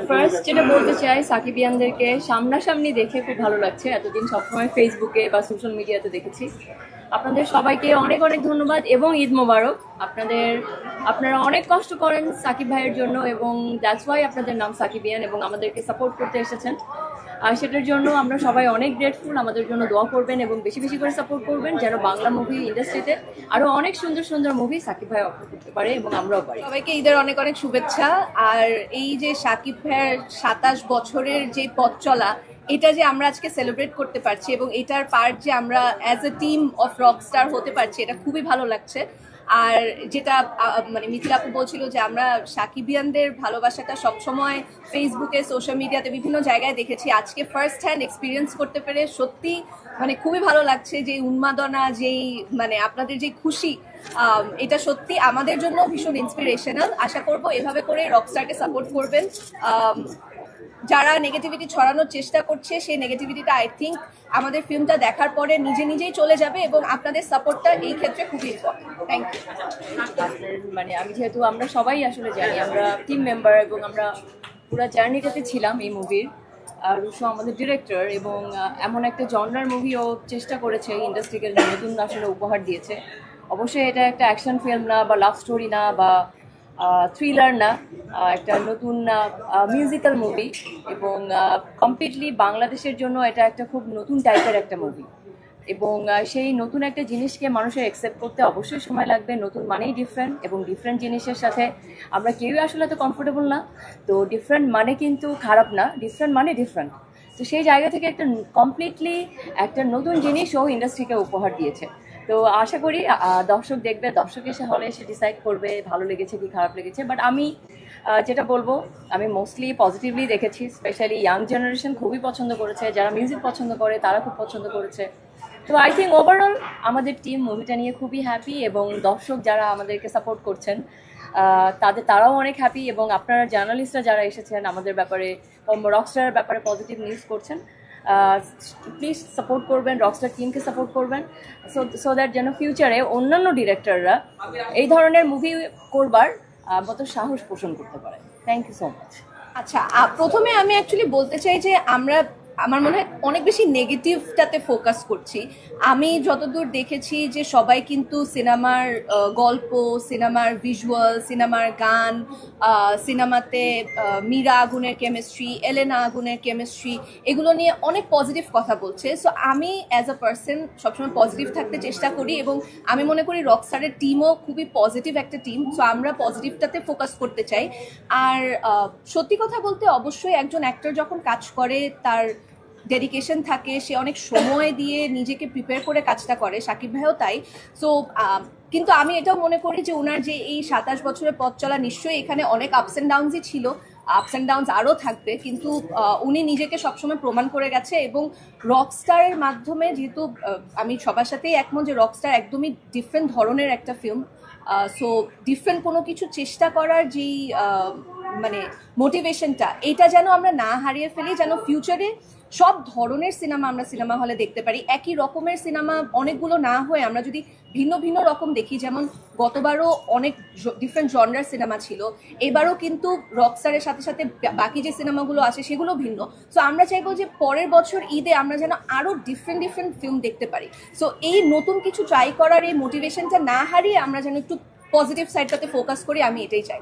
First যেটা বলতে চাই, সাকিবিয়ানদেরকে সামনাসামনি দেখে খুব ভালো লাগছে। এতদিন সবসময় ফেসবুকে বা সোশ্যাল মিডিয়াতে দেখেছি। আপনাদের সবাইকে অনেক অনেক ধন্যবাদ এবং ঈদ মোবারক। আপনারা অনেক কষ্ট করেন সাকিব ভাইয়ের জন্য এবং দ্যাটস ওয়াই আপনাদের নাম সাকিবিয়ান এবং আমাদেরকে সাপোর্ট করতে এসেছেন। আর সেটার জন্য আমরা সবাই অনেক গ্রেটফুল। আমাদের জন্য দোয়া করবেন এবং বেশি বেশি করে সাপোর্ট করবেন যেন বাংলা মুভি ইন্ডাস্ট্রিতে আরো অনেক সুন্দর সুন্দর মুভি সাকিব ভাই অফার করতে পারে এবং আমরাও পারি। সবাইকে ঈদের অনেক অনেক শুভেচ্ছা। আর এই যে সাকিব ভাইয়ের 27 বছরের যে পথ চলা, এটা যে আমরা আজকে সেলিব্রেট করতে পারছি এবং এটার পার্ট যে আমরা as a team of Rockstar হতে পারছি, এটা খুবই ভালো লাগছে। আর যেটা মানে মিথিলা আপু বলছিল যে আমরা সাকিবিয়ানদের ভালোবাসাটা সবসময় ফেসবুকে, সোশ্যাল মিডিয়াতে বিভিন্ন জায়গায় দেখেছি, আজকে ফার্স্ট হ্যান্ড এক্সপিরিয়েন্স করতে পেরে সত্যি মানে খুবই ভালো লাগছে। যে উন্মাদনা, যেই মানে আপনাদের যে খুশি, এটা সত্যি আমাদের জন্য ভীষণ ইন্সপিরেশনাল। আশা করব এভাবে করে রকস্টারকে সাপোর্ট করবেন। যারা নেগেটিভিটি ছড়ানোর চেষ্টা করছে, সেই নেগেটিভিটিটা আই থিঙ্ক আমাদের ফিল্মটা দেখার পরে নিজে নিজেই চলে যাবে এবং আপনাদের সাপোর্টটা এই ক্ষেত্রে খুবই ইম্পর্টেন্ট। Thank you. মানে আমি যেহেতু আমরা সবাই আসলে জানি, আমরা টিম মেম্বার এবং আমরা পুরো জার্নিটাতে ছিলাম এই মুভির। রুশো আমাদের ডিরেক্টর এবং এমন একটা জনরার মুভিও চেষ্টা করেছে ইন্ডাস্ট্রিকে নতুন আসলে উপহার দিয়েছে। অবশ্যই এটা একটা অ্যাকশন ফিল্ম না বা লাভ স্টোরি না বা থ্রিলার না, একটা নতুন মিউজিক্যাল মুভি এবং কমপ্লিটলি বাংলাদেশের জন্য এটা একটা খুব নতুন টাইপের একটা মুভি এবং সেই নতুন একটা জিনিসকে মানুষের অ্যাকসেপ্ট করতে অবশ্যই সময় লাগবে। নতুন মানেই ডিফারেন্ট এবং ডিফারেন্ট জিনিসের সাথে আমরা কেউই আসলে এত কমফোর্টেবল না। তো ডিফারেন্ট মানে কিন্তু খারাপ না, ডিফারেন্ট মানে ডিফারেন্ট। তো সেই জায়গা থেকে একটা কমপ্লিটলি একটা নতুন জিনিসও ইন্ডাস্ট্রিকে উপহার দিয়েছে। তো আশা করি দর্শক দেখবে, দর্শক এসে হলে এসে ডিসাইড করবে ভালো লেগেছে কি খারাপ লেগেছে। বাট আমি যেটা বলবো, আমি মোস্টলি পজিটিভলি দেখেছি। স্পেশালি ইয়াং জেনারেশন খুবই পছন্দ করেছে, যারা মিউজিক পছন্দ করে তারা খুব পছন্দ করেছে। তো আই থিঙ্ক ওভারঅল আমাদের টিম মুভিটা নিয়ে খুবই হ্যাপি এবং দর্শক যারা আমাদেরকে সাপোর্ট করছেন তারাও অনেক হ্যাপি এবং আপনারা জার্নালিস্টরা যারা এসেছেন আমাদের ব্যাপারে, রকস্টারের ব্যাপারে পজিটিভ নিউজ করছেন, প্লিজ সাপোর্ট করবেন, রকস্টার টিমকে সাপোর্ট করবেন সো দ্যাট যেন ফিউচারে অন্যান্য ডিরেক্টররা এই ধরনের মুভি করবার মতো সাহস পোষণ করতে পারে। Thank you so much. আচ্ছা, প্রথমে আমি অ্যাকচুয়ালি বলতে চাই যে আমার মনে হয় অনেক বেশি নেগেটিভটাতে ফোকাস করছি। আমি যতদূর দেখেছি যে সবাই কিন্তু সিনেমার গল্প, সিনেমার ভিজুয়াল, সিনেমার গান, সিনেমাতে মীরা আগুনের কেমিস্ট্রি, এলেনা আগুনের কেমিস্ট্রি, এগুলো নিয়ে অনেক পজিটিভ কথা বলছে। সো আমি অ্যাজ আ পার্সন সবসময় পজিটিভ থাকতে চেষ্টা করি এবং আমি মনে করি রকস্টারের টিমও খুবই পজিটিভ একটা টিম। সো আমরা পজিটিভটাতে ফোকাস করতে চাই। আর সত্যি কথা বলতে অবশ্যই একজন অ্যাক্টর যখন কাজ করে তার ডেডিকেশন থাকে, সে অনেক সময় দিয়ে নিজেকে প্রিপেয়ার করে কাজটা করে, সাকিব ভাইও তাই। সো কিন্তু আমি এটাও মনে করি যে ওনার যে এই 27 বছরের পথ চলা, নিশ্চয়ই এখানে অনেক আপস অ্যান্ড ডাউনসই ছিল, আপস অ্যান্ড ডাউনস আরও থাকবে, কিন্তু উনি নিজেকে সবসময় প্রমাণ করে গেছে এবং রকস্টারের মাধ্যমে, যেহেতু আমি সবার সাথেই একমত যে রকস্টার একদমই ডিফারেন্ট ধরনের একটা ফিল্ম। সো ডিফারেন্ট কোনো কিছু চেষ্টা করার যেই মানে মোটিভেশনটা, এটা যেন আমরা না হারিয়ে ফেলি, যেন ফিউচারে সব ধরনের সিনেমা আমরা সিনেমা হলে দেখতে পারি। একই রকমের সিনেমা অনেকগুলো না হয়ে আমরা যদি ভিন্ন ভিন্ন রকম দেখি, যেমন গতবারও অনেক ডিফারেন্ট জনরার সিনেমা ছিল, এবারও কিন্তু রকস্টারের সাথে সাথে বাকি যে সিনেমাগুলো আছে সেগুলো ভিন্ন। সো আমরা চাইবো যে পরের বছর ঈদে আমরা যেন আরও ডিফারেন্ট ডিফারেন্ট ফিল্ম দেখতে পারি। সো এই নতুন কিছু ট্রাই করার এই মোটিভেশনটা না হারিয়ে আমরা যেন একটু পজিটিভ সাইডটাতে ফোকাস করি, আমি এটাই চাই।